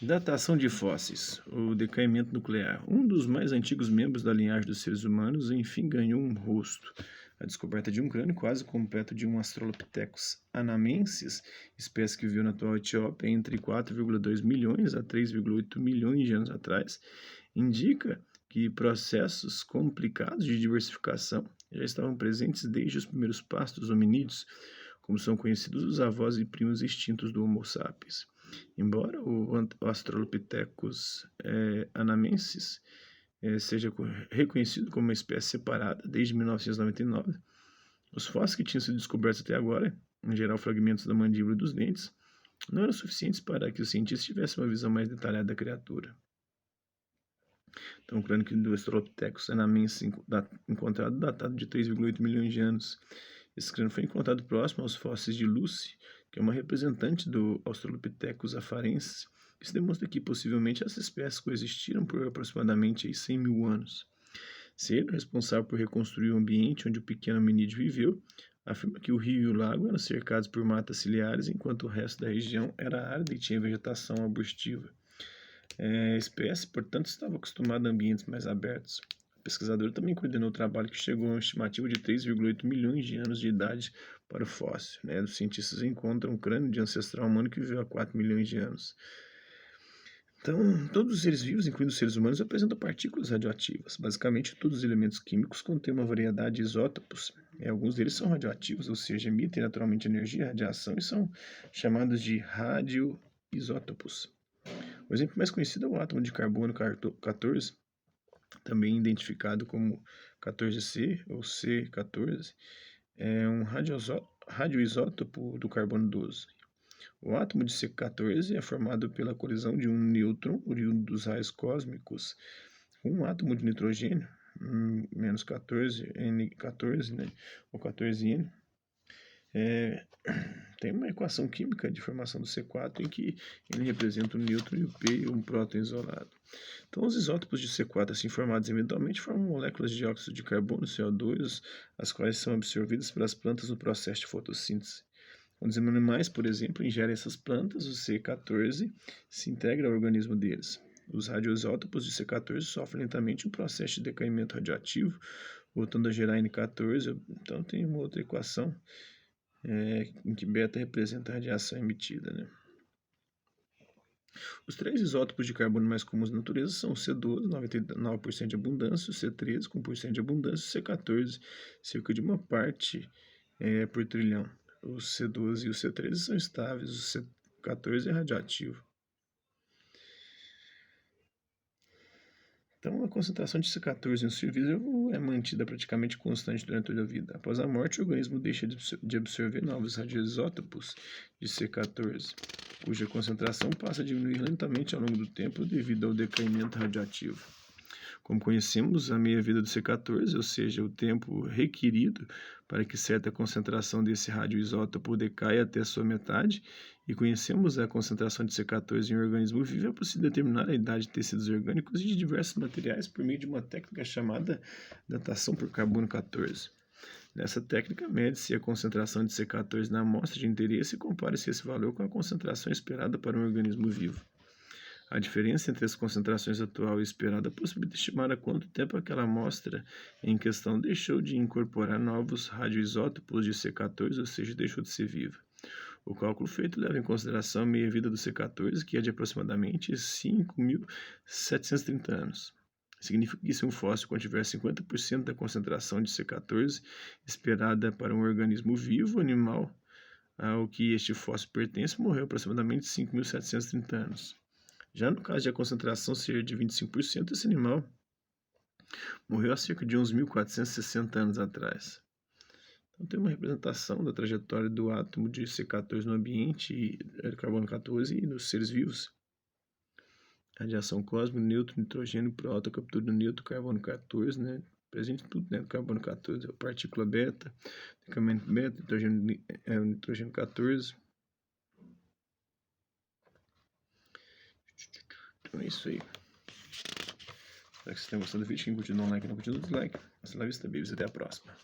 Datação de fósseis, o decaimento nuclear. Um dos mais antigos membros da linhagem dos seres humanos, enfim, ganhou um rosto. A descoberta de um crânio quase completo de um Australopithecus anamensis, espécie que viveu na atual Etiópia entre 4,2 milhões a 3,8 milhões de anos atrás, indica que processos complicados de diversificação já estavam presentes desde os primeiros pastos hominídeos, como são conhecidos os avós e primos extintos do Homo sapiens. Embora o Australopithecus anamensis seja reconhecido como uma espécie separada desde 1999, os fósseis que tinham sido descobertos até agora, em geral fragmentos da mandíbula e dos dentes, não eram suficientes para que os cientistas tivessem uma visão mais detalhada da criatura. Então, o crânio do Australopithecus anamensis encontrado datado de 3,8 milhões de anos. Esse crânio foi encontrado próximo aos fósseis de Lucy, que é uma representante do Australopithecus afarensis. Isso demonstra que possivelmente essas espécies coexistiram por aproximadamente 100 mil anos. Ser responsável por reconstruir o ambiente onde o pequeno hominídeo viveu, afirma que o rio e o lago eram cercados por matas ciliares, enquanto o resto da região era árida e tinha vegetação arbustiva. A espécie, portanto, estava acostumada a ambientes mais abertos. O pesquisador também coordenou o trabalho que chegou a uma estimativa de 3,8 milhões de anos de idade para o fóssil. Os cientistas encontram um crânio de ancestral humano que viveu há 4 milhões de anos. Então, todos os seres vivos, incluindo os seres humanos, apresentam partículas radioativas. Basicamente, todos os elementos químicos contêm uma variedade de isótopos. Alguns deles são radioativos, ou seja, emitem naturalmente energia e radiação e são chamados de radioisótopos. O exemplo mais conhecido é o átomo de carbono 14, também identificado como 14C ou C14. É um radioisótopo do carbono 12. O átomo de C14 é formado pela colisão de um nêutron oriundo dos raios cósmicos com um átomo de nitrogênio, menos 14, N14, né, ou 14N. Tem uma equação química de formação do C4 em que ele representa o nêutron e o P, um próton isolado. Então, os isótopos de C4 assim formados eventualmente formam moléculas de dióxido de carbono, CO2, as quais são absorvidas pelas plantas no processo de fotossíntese. Quando os animais, por exemplo, ingerem essas plantas, o C14 se integra ao organismo deles. Os radioisótopos de C14 sofrem lentamente um processo de decaimento radioativo, voltando a gerar N14. Então, tem uma outra equação em que beta representa a radiação emitida. Né? Os três isótopos de carbono mais comuns na natureza são o C12, 99% de abundância, o C13, com 1% de abundância, e o C14, cerca de uma parte por trilhão. O C12 e o C13 são estáveis, o C14 é radioativo. Então, a concentração de C14 em um ser vivo é mantida praticamente constante durante toda a vida. Após a morte, o organismo deixa de absorver novos radioisótopos de C14, cuja concentração passa a diminuir lentamente ao longo do tempo devido ao decaimento radioativo. Como conhecemos, a meia-vida do C14, ou seja, o tempo requerido para que certa concentração desse radioisótopo decaia até a sua metade, e conhecemos a concentração de C14 em um organismo vivo, é possível determinar a idade de tecidos orgânicos e de diversos materiais por meio de uma técnica chamada datação por carbono 14. Nessa técnica, mede-se a concentração de C14 na amostra de interesse e compara-se esse valor com a concentração esperada para um organismo vivo. A diferença entre as concentrações atual e esperada possibilita estimar há quanto tempo aquela amostra em questão deixou de incorporar novos radioisótopos de C14, ou seja, deixou de ser viva. O cálculo feito leva em consideração a meia-vida do C14, que é de aproximadamente 5.730 anos. Significa que se um fóssil contiver 50% da concentração de C14 esperada para um organismo vivo, o animal ao que este fóssil pertence morreu aproximadamente 5.730 anos. Já no caso de a concentração ser de 25%, esse animal morreu há cerca de uns 1.460 anos atrás. Então, tem uma representação da trajetória do átomo de C14 no ambiente, carbono 14, e nos seres vivos. Radiação cósmica, nêutron, nitrogênio, próton, captura do nêutron, carbono 14, né? Presente em tudo, né? Carbono 14, a partícula beta, decaimento beta, nitrogênio 14. Então é isso aí. Espero que vocês tenham gostado do vídeo. Quem curtiu, dá um like, não curtiu, dislike. Hasta la vista, babies. Até a próxima.